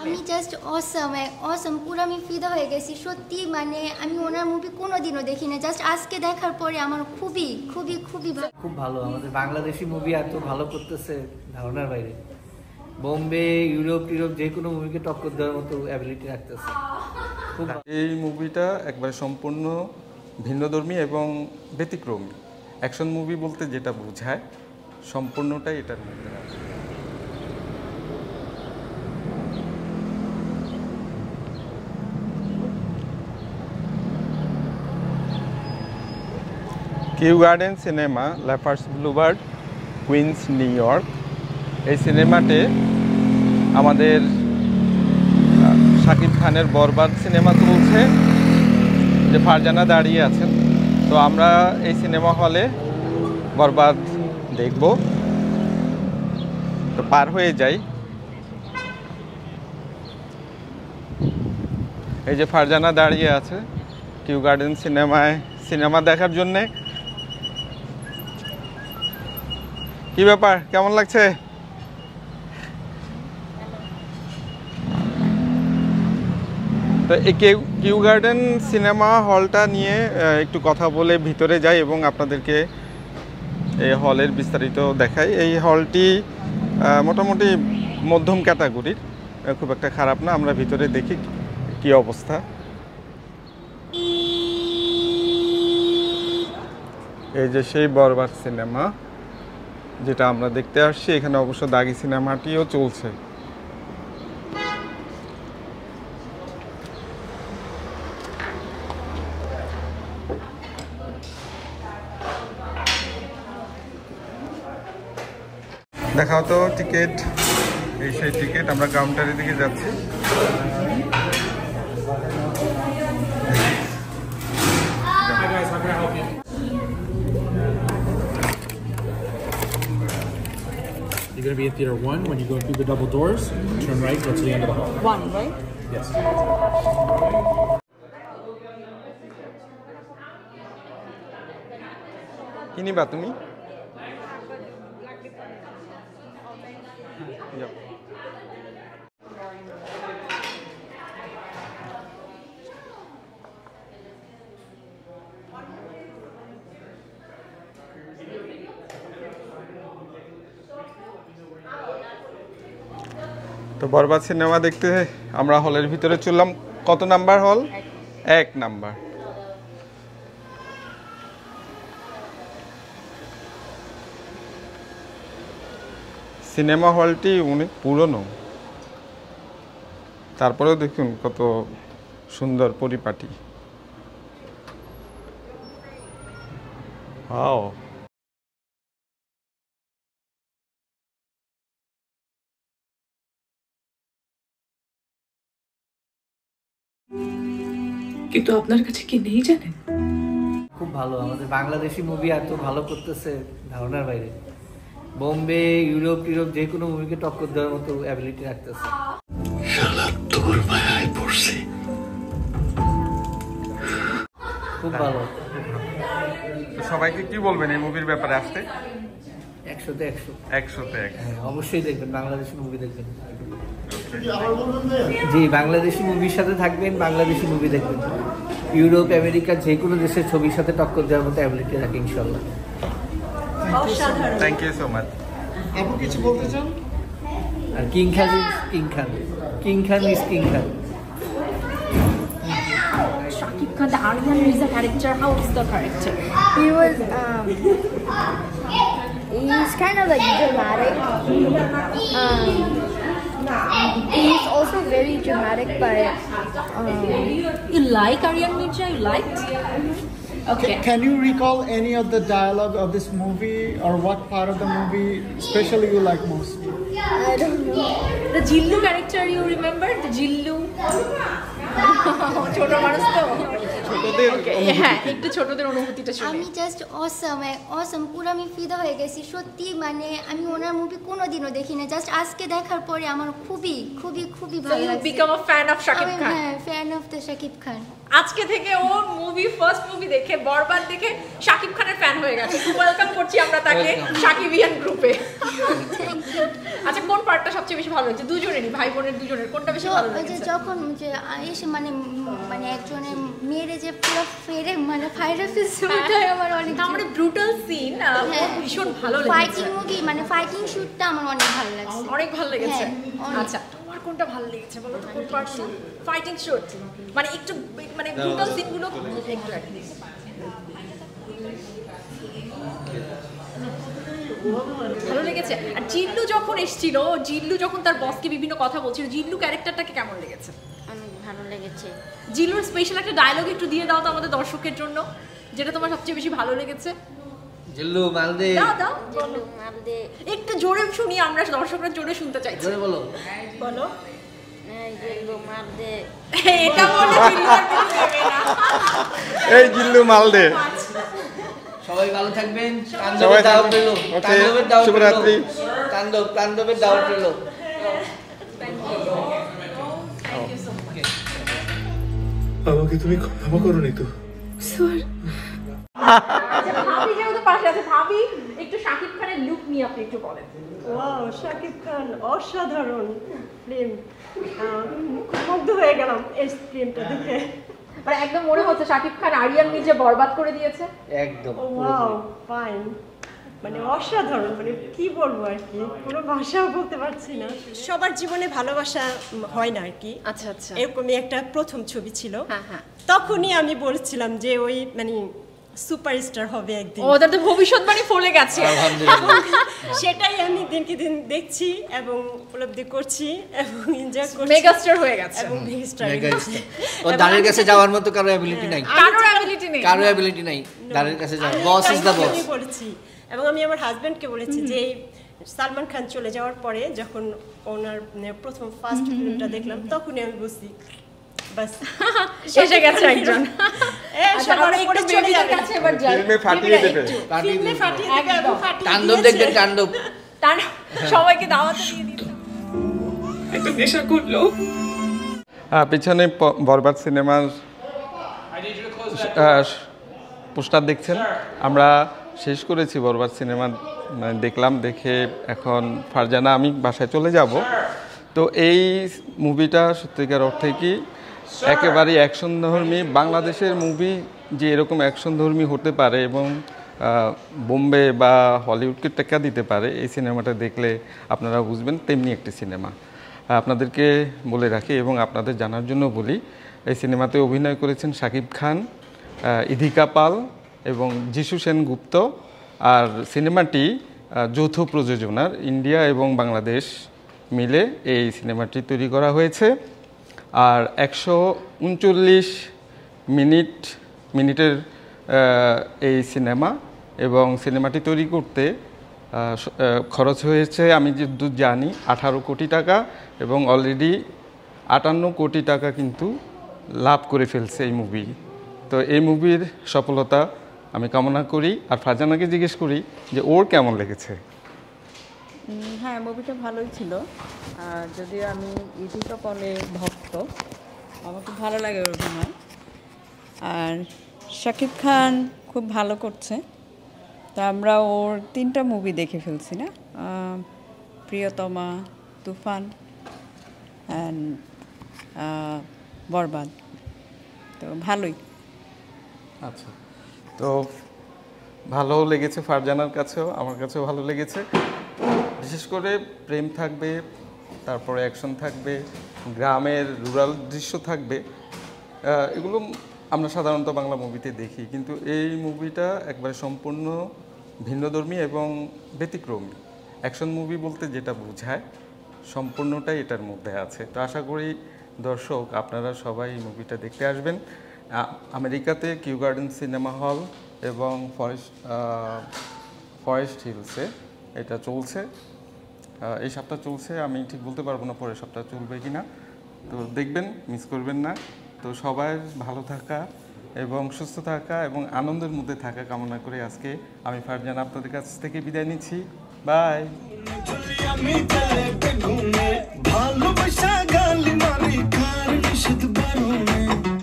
আমি জাস্ট অসম পুরো আমি ফিদা হয়ে গেছি সত্যি। মানে আমি ওনার মুভি কোনোদিনও দেখি না, জাস্ট আজকে দেখার পরে আমার খুবই খুবই খুবই খুব ভালো। আমাদের বাংলাদেশি মুভি এত ভালো করতেছে ধারণার বাইরে। বোম্বে, ইউরোপ যে কোনো মুভিকে টক্কর দেওয়ার মতো অ্যাবিলিটি রাখতেছে। এই মুভিটা একবারে সম্পূর্ণ ভিন্নধর্মী এবং ব্যতিক্রমী। অ্যাকশন মুভি বলতে যেটা বোঝায় সম্পূর্ণটাই এটার মধ্যে আছে। কিউ গার্ডেন সিনেমা, ল্যাফার্স ব্লুবার্ড, কুইন্স, নিউ ইয়র্ক। এই সিনেমাতে আমাদের শাকিব খানের বরবাদ সিনেমা চলছে, যে ফারজানা দাঁড়িয়ে আছেন। তো আমরা এই সিনেমা হলে বরবাদ দেখব, তো পার হয়ে যাই। এই যে ফারজানা দাঁড়িয়ে আছে কিউ গার্ডেন সিনেমা দেখার জন্যে। কি ব্যাপার, কেমন লাগছে? তো এই কিউ গার্ডেন সিনেমা হলটা নিয়ে একটু কথা বলে ভিতরে যাই এবং আপনাদেরকে এই হলের বিস্তারিত দেখাই। এই হলটি মোটামুটি মধ্যম ক্যাটাগরির, খুব একটা খারাপ না। আমরা ভিতরে দেখি কি অবস্থা। এই যে সেই বরবাদ সিনেমা যেটা আমরা দেখতে আসছি, এখানে অবশ্য দাগি সিনেমাটিও চলছে। দেখাও তো টিকিট। এই সেই টিকিট। আমরা কাউন্টারের দিকে যাচ্ছি। You're going to be in theater 1. When you go through the double doors, turn right, go to the end of the hall. 1, right? Yes. কি নিবা তুমি? তো বরবাদ সিনেমা দেখতে আমরা হলের ভিতরে চললাম। কত নাম্বার হল? 1 নাম্বার। সিনেমা হলটি অনেক পুরনো, তারপরেও দেখুন কত সুন্দর পরিপাটি। ওয়াও। কিন্তু আপনার কাছে কি নেই জানেন? খুব ভালো। আমাদের বাংলাদেশি মুভি এত ভালো করতেছে ধারণার বাইরে। বোম্বে, ইউরোপ যে কোনো মুভিকে টক্কর দেওয়ার মতো অ্যাবিলিটি রাখতেছে। খুব ভালো। সবাইকে কি বলবেন এই মুভির ব্যাপারে? আসতে 100-তে 100। 100-তে 100। হ্যাঁ, অবশ্যই দেখবেন, বাংলাদেশি মুভি দেখবেন। জি, বাংলাদেশি মুভির সাথে থাকবেন, বাংলাদেশি মুভি দেখবেন। ইউরোপ, আমেরিকা যে কোনো দেশের ছবির সাথে টক্কর দেওয়ার মতো অ্যাবিলিটি রাখে ইনশাল্লাহ। Thank you so much. আপু কিছু বলতে চান? আর King Khan is King Khan. King Khan is King Khan. Shakib Khan, the Aryan Mirza character, how is the character? He was he's kind of like dramatic. He's also very dramatic, but You like Aryan Mirza? You liked? Okay. Can you recall any of the dialogue of this movie, or what part of the movie especially you like most? I don't know. The Jillu character, you remember? The Jillu? Choto Manush to? ছোটদের হ্যাঁ একটু ছোটদের অনুভূতিটা শুনি আমি just অসম পুরো আমি ফিদা হয়ে গেছি সত্যি, মানে আমি ওনার মুভি কোনোদিনও দেখি না, জাস্ট আজকে দেখার পরে আমার খুবই খুবই খুবই ভালো লাগছে। Become a fan of Shakib Khan. হ্যাঁ, fan of the Shakib Khan. আজকে থেকে ও ফার্স্ট মুভি দেখে বরবাদ দেখে শাকিব খানের ফ্যান হয়ে গেছে। ওয়েলকাম করছি আমরা তাকে শাকিবিয়ান গ্রুপে। আচ্ছা কোন পার্টটা সবচেয়ে বেশি ভালো লাগছে দুজনেরই, ভাই বোনের দুজনের কোনটা বেশি ভালো লাগছে? যখন যে এসে মানে একজনের মেরে যে পুরো ফেরে মানে ফায়ার ফেলছে, ওটাই আমার অনেক মানে ব্রুটাল সিন ভীষণ ভালো লেগেছে। ফাইটিং মুভি মানে ফাইটিং শুটটা আমার অনেক ভালো লাগছে। অনেক ভালো লেগেছে। হ্যাঁ, আচ্ছা তোমার কোনটা ভালো লেগেছে বলো তো? কোন পার্ট? ফাইটিং শুট মানে একটু মানে ব্রুটাল সিনগুলো একটু ভালো লেগেছে। আর জিল্লু যখন এসেছিল, জিল্লু যখন তার বসকে বিভিন্ন কথা বলছিল, জিল্লু ক্যারেক্টারটাকে কেমন লেগেছে? অনেক ভালো লেগেছে। জিল্লুর স্পেশাল একটা ডায়লগ একটু দিয়ে দাও তো আমাদের দর্শকের জন্য, যেটা তোমার সবচেয়ে বেশি ভালো লেগেছে। জিল্লু মালদে দাও জিল্লু মালদে একটু জোরে শুনি, আমরা দর্শকরা জোরে শুনতে চাইছি। জোরে বলো। বলো জিল্লু মালদে। এটা বলে জিল্লু আর কিছু দেবে না। এই জিল্লু মালদে। সবাই ভালো থাকবেন। তাণ্ডবের দাওয়াত রইল। তাণ্ডবের দাওয়াত শুভরাত্রি। তাণ্ডবের দাওয়াত রইল। আমাকে তুমি ক্ষমা করো নি তো? ভাবি যেহেতু পাশে আছে, ভাবি একটু শাকিব খানের লুক নিয়ে আপনি একটু বলেন। ওয়াও, শাকিব খান অসাধারণ ফিল্ম, মুগ্ধ হয়ে গেলাম এই ফিল্মটা দেখে। মানে একদম মনে হচ্ছে শাকিব খান আরিয়ান নিজে বরবাদ করে দিয়েছে। একদম ওয়াও ফাইন, মানে অসাধারণ, মানে কি বলবো আর কি, কোনো ভাষাও বলতে পারছি না। সবার জীবনে ভালোবাসা হয় না আর কি। আচ্ছা আচ্ছা, এরকমই একটা প্রথম ছবি ছিল। হ্যাঁ হ্যাঁ, তখনই আমি বলছিলাম যে ওই মানে সুপারস্টার হবে একদিন। ওদের তো ভবিষ্যৎবাণী ফলে গেছে। সেটাই আমি দিনকে দিন দেখছি এবং উপলব্ধি করছি এবং এনজয় করছি। মেগাস্টার হয়ে গেছে এবং মেগাস্টার ও দাঁড়ের কাছে যাওয়ার মতো কারো অ্যাবিলিটি নাই। কারো অ্যাবিলিটি নেই। কারো অ্যাবিলিটি নাই দাঁড়ের কাছে যাওয়ার। বস ইজ দা বস। আমি বলেছি এবং আমি আমার হাজবেন্ডকে বলেছি যে সালমান খান চলে যাওয়ার পরে যখন ওনার প্রথম ফার্স্ট ফিল্মটা দেখলাম তখনই আমি বুঝছি বাস এসে গেছে একজন। সবার উপরে চলে যাবে। এবার যাই ফিল্মে ফাটিয়ে দেবে। ফিল্মে ফাটিয়ে দেবে এবং ফাটিয়ে তাণ্ডব দেখবেন, তাণ্ডব। তার সবাইকে দাওয়াত দিয়ে দিতে একটা নেশা করলো। পিছনে বরবাদ সিনেমার পোস্টার দেখছেন। আমরা শেষ করেছি বরবাদ সিনেমা দেখলাম, দেখে এখন ফারজানা আমি বাসায় চলে যাব। তো এই মুভিটা সত্যিকার অর্থে কি একেবারে অ্যাকশনধর্মী, বাংলাদেশের মুভি যে এরকম অ্যাকশনধর্মী হতে পারে এবং বোম্বে বা হলিউডকে টেক্কা দিতে পারে, এই সিনেমাটা দেখলে আপনারা বুঝবেন তেমনি একটি সিনেমা। আপনাদেরকে বলে রাখি এবং আপনাদের জানার জন্য বলি, এই সিনেমাতে অভিনয় করেছেন শাকিব খান, ইধিকা পাল এবং যিশু সেনগুপ্ত। আর সিনেমাটি যৌথ প্রযোজনার, ইন্ডিয়া এবং বাংলাদেশ মিলে এই সিনেমাটি তৈরি করা হয়েছে। আর 139 মিনিটের এই সিনেমা এবং সিনেমাটি তৈরি করতে খরচ হয়েছে আমি যেহেতু জানি 18 কোটি টাকা এবং অলরেডি 58 কোটি টাকা কিন্তু লাভ করে ফেলছে এই মুভি। তো এই মুভির সফলতা আমি কামনা করি। আর ফারজানাকে জিজ্ঞেস করি যে ওর কেমন লেগেছে। হ্যাঁ, মুভিটা ভালোই ছিল। আর যদিও আমি ইধিকা পালের ভক্ত, আমার খুব ভালো লাগে ওর অভিনয়। আর শাকিব খান খুব ভালো করছে। তো আমরা ওর 3টা মুভি দেখে ফেলছি না, প্রিয়তমা, তুফান অ্যান্ড বরবাদ। তো ভালোই। আচ্ছা, তো ভালো লেগেছে ফারজানার কাছেও, আমার কাছেও ভালো লেগেছে। বিশেষ করে প্রেম থাকবে, তারপরে অ্যাকশন থাকবে, গ্রামের রুরাল দৃশ্য থাকবে। এগুলো আমরা সাধারণত বাংলা মুভিতে দেখি, কিন্তু এই মুভিটা একবারে সম্পূর্ণ ভিন্নধর্মী এবং ব্যতিক্রমী। অ্যাকশন মুভি বলতে যেটা বোঝায় সম্পূর্ণটাই এটার মধ্যে আছে। তো আশা করি দর্শক আপনারা সবাই এই মুভিটা দেখতে আসবেন। আমেরিকাতে কিউ গার্ডেন সিনেমা হল এবং ফরেস্ট হিলসে এটা চলছে। এই সপ্তাহ চলছে, আমি ঠিক বলতে পারবো না পরের সপ্তাহ চলবে কি না। তো দেখবেন, মিস করবেন না। তো সবাই ভালো থাকা, এবং সুস্থ থাকা এবং আনন্দের মধ্যে থাকা কামনা করে আজকে আমি ফারজান আপনাদের কাছ থেকে বিদায় নিচ্ছি। বাই। ভালোবাসা গালি মারি কার নিষেধ বারণে